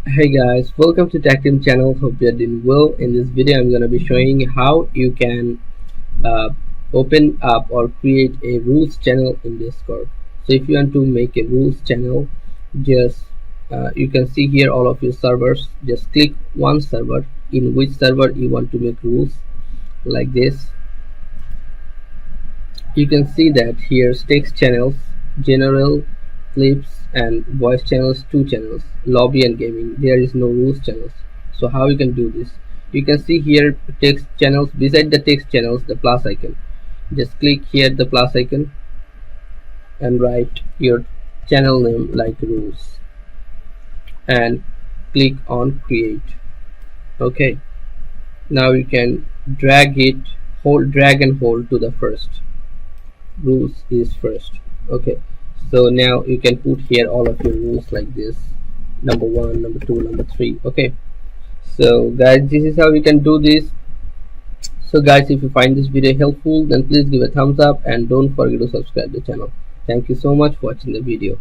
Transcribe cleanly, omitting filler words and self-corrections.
Hey guys, welcome to Tech Team channel. Hope you're doing well. In this video, I'm gonna be showing how you can uh, open up or create a rules channel in Discord. So if you want to make a rules channel, just you can see here all of your servers. Just click one server in which server you want to make rules like this. You can see that here's text channels, general, clips and voice channels, two channels, lobby and gaming. There is no rules channels. So how you can do this? You can see here text channels. Beside the text channels, the plus icon. Just click here the plus icon and write your channel name like rules and click on create. Okay, now you can drag and hold to the first. Rules is first. Okay, so now you can put here all of your rules like this: number 1, number 2, number 3. Okay, so guys, this is how you can do this. So guys, if you find this video helpful, then please give a thumbs up and don't forget to subscribe the channel. Thank you so much for watching the video.